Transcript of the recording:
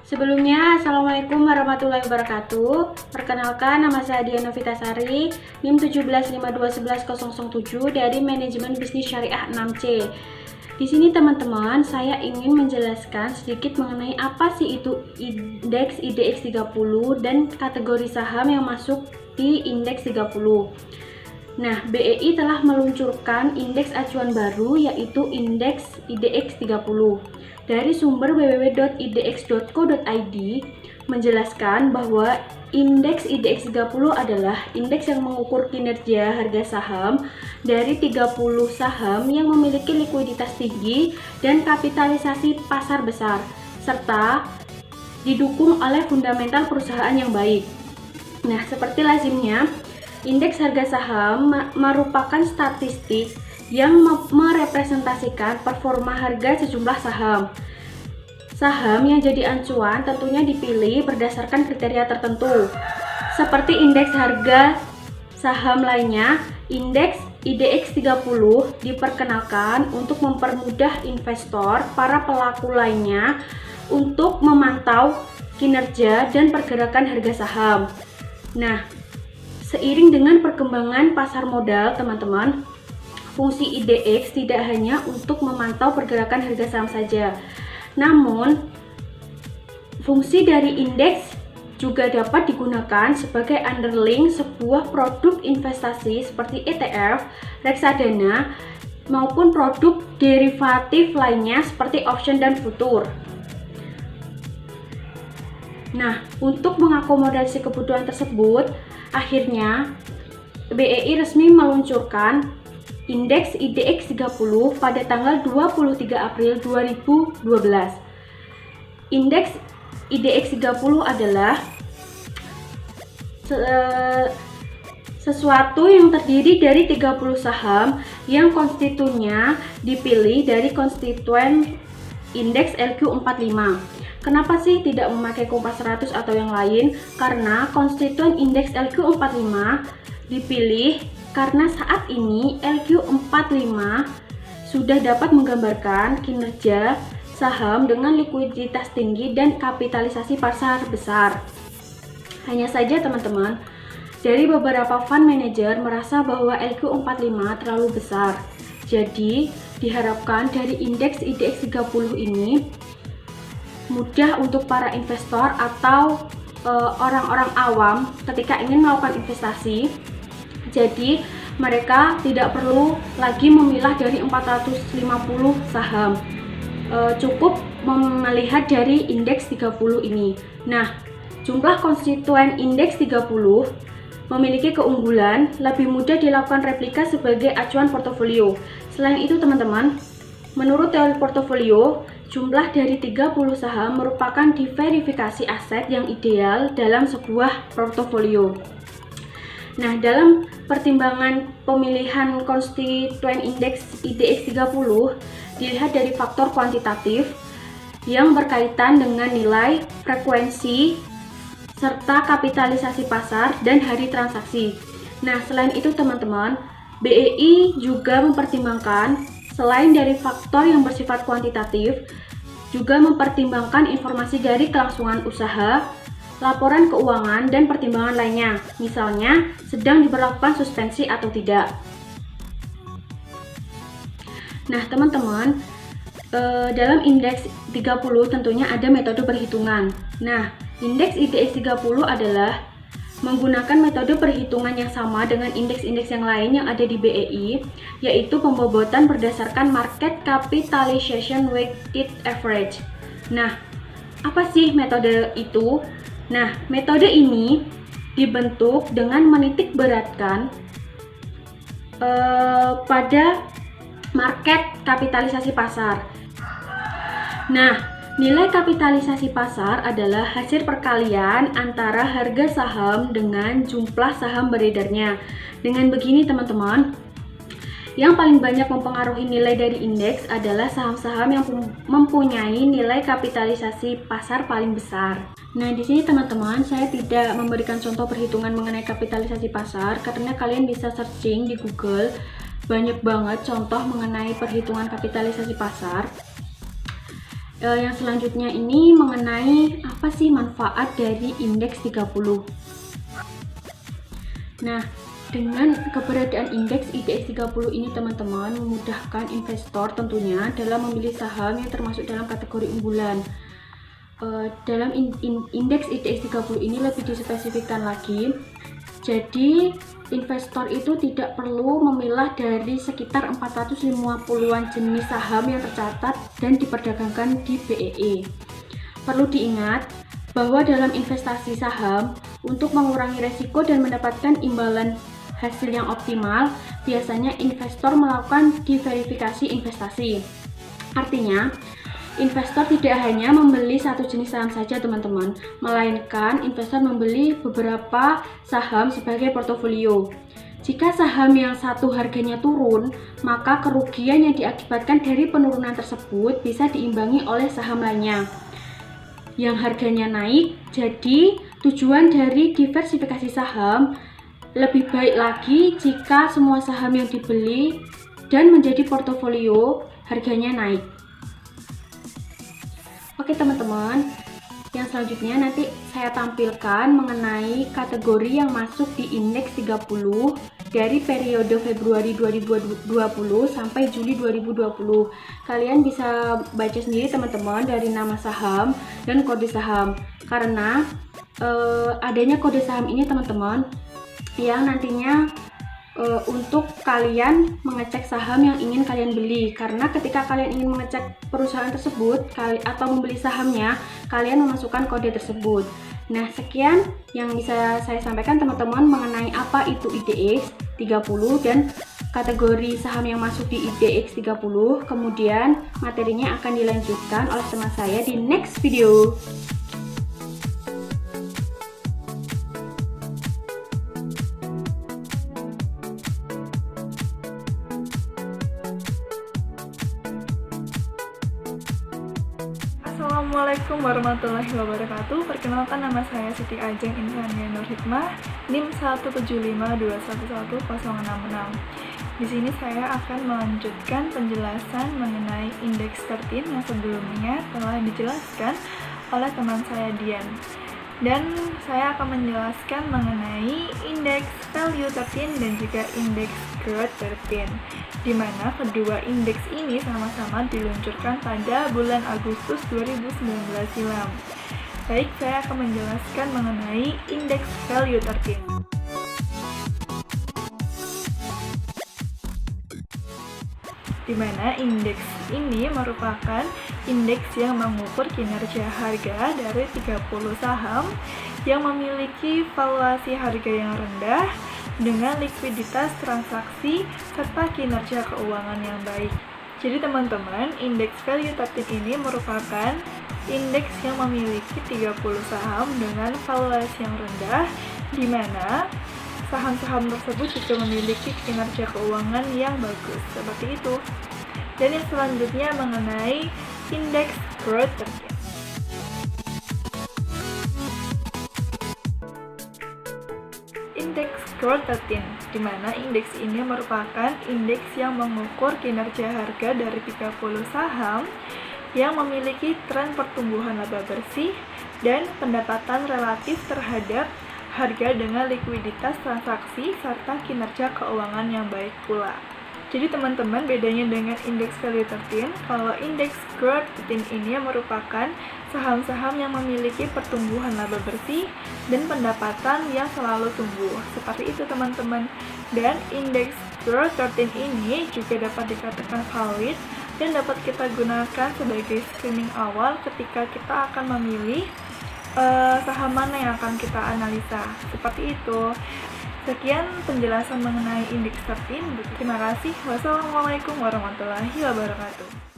Sebelumnya, Assalamualaikum warahmatullahi wabarakatuh. Perkenalkan, nama saya Diana Vitasari, NIM 175211007 dari Manajemen Bisnis Syariah 6C. Di sini teman-teman, saya ingin menjelaskan sedikit mengenai apa sih itu indeks IDX 30 dan kategori saham yang masuk di indeks 30. Nah, BEI telah meluncurkan indeks acuan baru yaitu indeks IDX 30. Dari sumber www.idx.co.id menjelaskan bahwa indeks IDX 30 adalah indeks yang mengukur kinerja harga saham dari 30 saham yang memiliki likuiditas tinggi dan kapitalisasi pasar besar, serta didukung oleh fundamental perusahaan yang baik. Nah, seperti lazimnya, indeks harga saham merupakan statistik yang merepresentasikan performa harga sejumlah saham. Saham yang jadi acuan tentunya dipilih berdasarkan kriteria tertentu. Seperti indeks harga saham lainnya, indeks IDX 30 diperkenalkan untuk mempermudah investor, para pelaku lainnya untuk memantau kinerja dan pergerakan harga saham. Nah, seiring dengan perkembangan pasar modal, teman-teman, fungsi IDX tidak hanya untuk memantau pergerakan harga saham saja, namun fungsi dari indeks juga dapat digunakan sebagai underlying sebuah produk investasi seperti ETF, reksadana, maupun produk derivatif lainnya seperti option dan futur. Nah, untuk mengakomodasi kebutuhan tersebut, akhirnya BEI resmi meluncurkan indeks IDX 30 pada tanggal 23 April 2012. Indeks IDX 30 adalah sesuatu yang terdiri dari 30 saham yang konstituennya dipilih dari konstituen indeks LQ45. Kenapa sih tidak memakai Kompas 100 atau yang lain? Karena konstituen indeks LQ45 dipilih karena saat ini LQ45 sudah dapat menggambarkan kinerja saham dengan likuiditas tinggi dan kapitalisasi pasar besar. Hanya saja teman-teman, dari beberapa fund manager merasa bahwa LQ45 terlalu besar. Jadi, diharapkan dari indeks IDX 30 ini mudah untuk para investor atau orang-orang awam ketika ingin melakukan investasi. Jadi mereka tidak perlu lagi memilah dari 450 saham, cukup melihat dari indeks 30 ini. Nah, jumlah konstituen indeks 30 memiliki keunggulan, lebih mudah dilakukan replika sebagai acuan portofolio. Selain itu teman-teman, menurut teori portofolio, jumlah dari 30 saham merupakan diverifikasi aset yang ideal dalam sebuah portofolio. Nah, dalam pertimbangan pemilihan konstituen indeks IDX 30 dilihat dari faktor kuantitatif yang berkaitan dengan nilai, frekuensi, serta kapitalisasi pasar dan hari transaksi. Nah, selain itu teman-teman, BEI juga mempertimbangkan selain dari faktor yang bersifat kuantitatif, juga mempertimbangkan informasi dari kelangsungan usaha, laporan keuangan, dan pertimbangan lainnya, misalnya sedang diberlakukan suspensi atau tidak. Nah teman-teman, dalam indeks 30 tentunya ada metode perhitungan. Nah, indeks IDX 30 adalah menggunakan metode perhitungan yang sama dengan indeks-indeks yang lain yang ada di BEI, yaitu pembobotan berdasarkan market capitalization weighted average. Nah, apa sih metode itu? Nah, metode ini dibentuk dengan menitik beratkan pada market kapitalisasi pasar. Nah, nilai kapitalisasi pasar adalah hasil perkalian antara harga saham dengan jumlah saham beredarnya. Dengan begini teman-teman, yang paling banyak mempengaruhi nilai dari indeks adalah saham-saham yang mempunyai nilai kapitalisasi pasar paling besar. Nah, di sini teman-teman, saya tidak memberikan contoh perhitungan mengenai kapitalisasi pasar karena kalian bisa searching di Google, banyak banget contoh mengenai perhitungan kapitalisasi pasar. Yang selanjutnya ini mengenai apa sih manfaat dari indeks 30. Nah, dengan keberadaan indeks IDX 30 ini teman-teman memudahkan investor tentunya dalam memilih saham yang termasuk dalam kategori unggulan. Dalam indeks IDX 30 ini lebih dispesifikkan lagi. Jadi investor itu tidak perlu memilah dari sekitar 450-an jenis saham yang tercatat dan diperdagangkan di BEE. Perlu diingat bahwa dalam investasi saham, untuk mengurangi resiko dan mendapatkan imbalan hasil yang optimal, biasanya investor melakukan diverifikasi investasi. Artinya, investor tidak hanya membeli satu jenis saham saja teman-teman, melainkan investor membeli beberapa saham sebagai portofolio. Jika saham yang satu harganya turun, maka kerugian yang diakibatkan dari penurunan tersebut bisa diimbangi oleh saham lainnya yang harganya naik. Jadi, tujuan dari diversifikasi saham lebih baik lagi jika semua saham yang dibeli dan menjadi portofolio harganya naik. Oke teman-teman, yang selanjutnya nanti saya tampilkan mengenai kategori yang masuk di indeks 30 dari periode Februari 2020 sampai Juli 2020. Kalian bisa baca sendiri teman-teman dari nama saham dan kode saham. Karena adanya kode saham ini teman-teman yang nantinya untuk kalian mengecek saham yang ingin kalian beli, karena ketika kalian ingin mengecek perusahaan tersebut atau membeli sahamnya, kalian memasukkan kode tersebut. Nah, sekian yang bisa saya sampaikan teman-teman mengenai apa itu IDX 30 dan kategori saham yang masuk di IDX 30. Kemudian materinya akan dilanjutkan oleh teman saya di next video. Assalamualaikum warahmatullahi wabarakatuh. Perkenalkan, nama saya Siti Ajeng Insania Nur Hikmah, NIM 175211066. Di sini saya akan melanjutkan penjelasan mengenai indeks 13 yang sebelumnya telah dijelaskan oleh teman saya Dian. Dan saya akan menjelaskan mengenai indeks value 13 dan juga indeks growth 13, di mana kedua indeks ini sama-sama diluncurkan pada bulan Agustus 2019 silam. Baik, saya akan menjelaskan mengenai indeks value 13. Di mana indeks ini merupakan indeks yang mengukur kinerja harga dari 30 saham yang memiliki valuasi harga yang rendah dengan likuiditas transaksi serta kinerja keuangan yang baik. Jadi teman-teman, indeks value 13 ini merupakan indeks yang memiliki 30 saham dengan valuasi yang rendah, di mana saham-saham tersebut juga memiliki kinerja keuangan yang bagus, seperti itu. Dan yang selanjutnya mengenai indeks growth 13. Indeks growth 13, di mana indeks ini merupakan indeks yang mengukur kinerja harga dari 30 saham yang memiliki tren pertumbuhan laba bersih dan pendapatan relatif terhadap harga dengan likuiditas transaksi serta kinerja keuangan yang baik pula. Jadi teman-teman, bedanya dengan indeks value 13, kalau indeks growth 13 ini merupakan saham-saham yang memiliki pertumbuhan laba bersih dan pendapatan yang selalu tumbuh. Seperti itu teman-teman. Dan indeks growth 13 ini juga dapat dikatakan valid dan dapat kita gunakan sebagai screening awal ketika kita akan memilih saham mana yang akan kita analisa. Seperti itu. Sekian penjelasan mengenai indeks 13. Terima kasih. Wassalamualaikum warahmatullahi wabarakatuh.